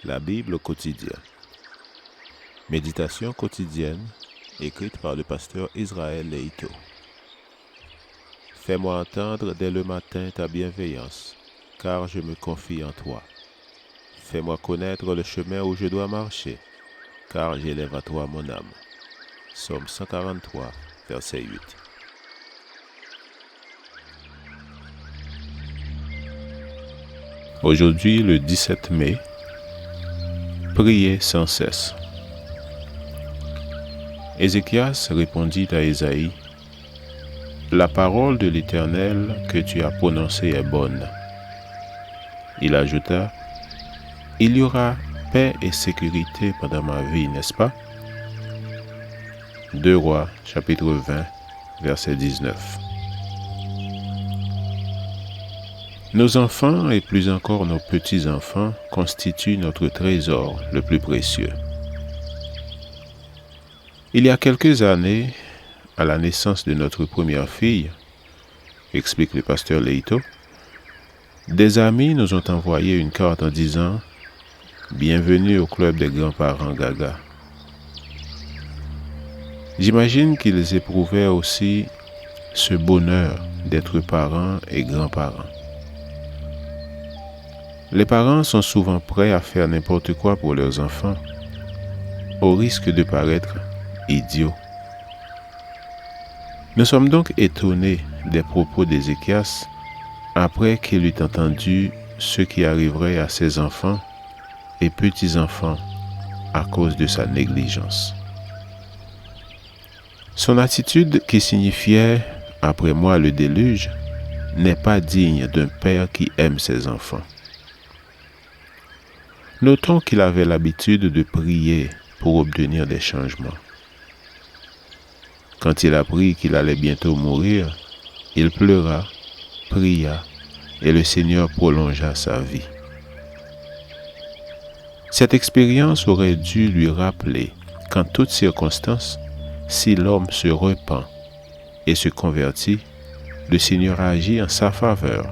La Bible au quotidien. Méditation quotidienne écrite par le pasteur Israël Leito. Fais-moi entendre dès le matin ta bienveillance, car je me confie en toi. Fais-moi connaître le chemin où je dois marcher, car j'élève à toi mon âme. Psaume 143, verset 8. Aujourd'hui, le 17 mai, priez sans cesse. Ézéchias répondit à Ésaïe, « La parole de l'Éternel que tu as prononcée est bonne. » Il ajouta, « Il y aura paix et sécurité pendant ma vie, n'est-ce pas ?» 2 Rois, chapitre 20, verset 19. Nos enfants et plus encore nos petits-enfants constituent notre trésor le plus précieux. Il y a quelques années, à la naissance de notre première fille, explique le pasteur Leito, des amis nous ont envoyé une carte en disant « Bienvenue au club des grands-parents Gaga ». J'imagine qu'ils éprouvaient aussi ce bonheur d'être parents et grands-parents. Les parents sont souvent prêts à faire n'importe quoi pour leurs enfants, au risque de paraître idiots. Nous sommes donc étonnés des propos d'Ézéchias après qu'il eut entendu ce qui arriverait à ses enfants et petits-enfants à cause de sa négligence. Son attitude qui signifiait « après moi le déluge » n'est pas digne d'un père qui aime ses enfants. Notons qu'il avait l'habitude de prier pour obtenir des changements. Quand il apprit qu'il allait bientôt mourir, il pleura, pria, et le Seigneur prolongea sa vie. Cette expérience aurait dû lui rappeler qu'en toutes circonstances, si l'homme se repent et se convertit, le Seigneur agit en sa faveur,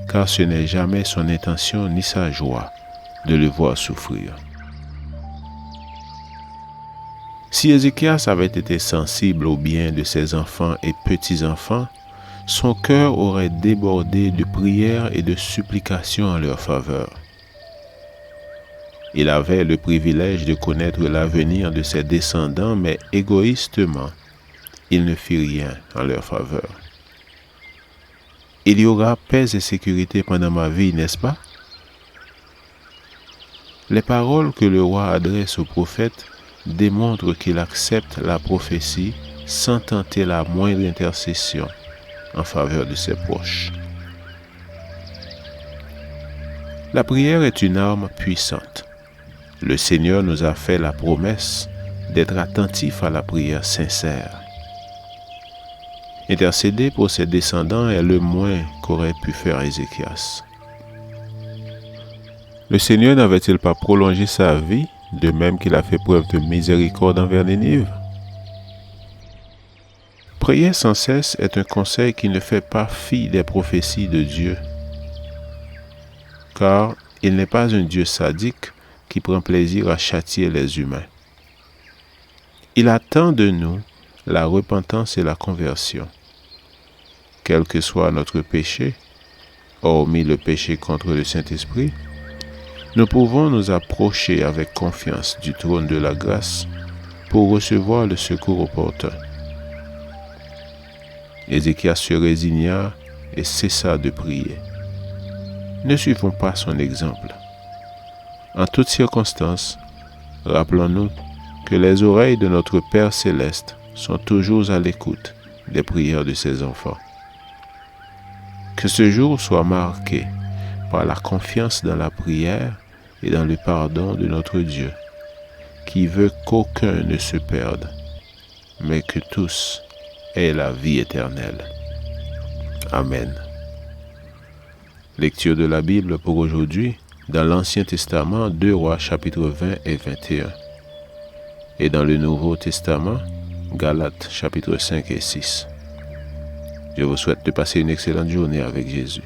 car ce n'est jamais son intention ni sa joie de le voir souffrir. Si Ézéchias avait été sensible au bien de ses enfants et petits-enfants, son cœur aurait débordé de prières et de supplications en leur faveur. Il avait le privilège de connaître l'avenir de ses descendants, mais égoïstement, il ne fit rien en leur faveur. Il y aura paix et sécurité pendant ma vie, n'est-ce pas? Les paroles que le roi adresse au prophète démontrent qu'il accepte la prophétie sans tenter la moindre intercession en faveur de ses proches. La prière est une arme puissante. Le Seigneur nous a fait la promesse d'être attentifs à la prière sincère. Intercéder pour ses descendants est le moins qu'aurait pu faire Ézéchias. Le Seigneur n'avait-il pas prolongé sa vie, de même qu'il a fait preuve de miséricorde envers Nénive? Prier sans cesse est un conseil qui ne fait pas fi des prophéties de Dieu, car il n'est pas un Dieu sadique qui prend plaisir à châtier les humains. Il attend de nous la repentance et la conversion. Quel que soit notre péché, hormis le péché contre le Saint-Esprit, nous pouvons nous approcher avec confiance du trône de la grâce pour recevoir le secours opportun. Ézéchias se résigna et cessa de prier. Ne suivons pas son exemple. En toutes circonstances, rappelons-nous que les oreilles de notre Père céleste sont toujours à l'écoute des prières de ses enfants. Que ce jour soit marqué par la confiance dans la prière et dans le pardon de notre Dieu, qui veut qu'aucun ne se perde, mais que tous aient la vie éternelle. Amen. Lecture de la Bible pour aujourd'hui, dans l'Ancien Testament, 2 Rois chapitre 20 et 21. Et dans le Nouveau Testament, Galates chapitre 5 et 6. Je vous souhaite de passer une excellente journée avec Jésus.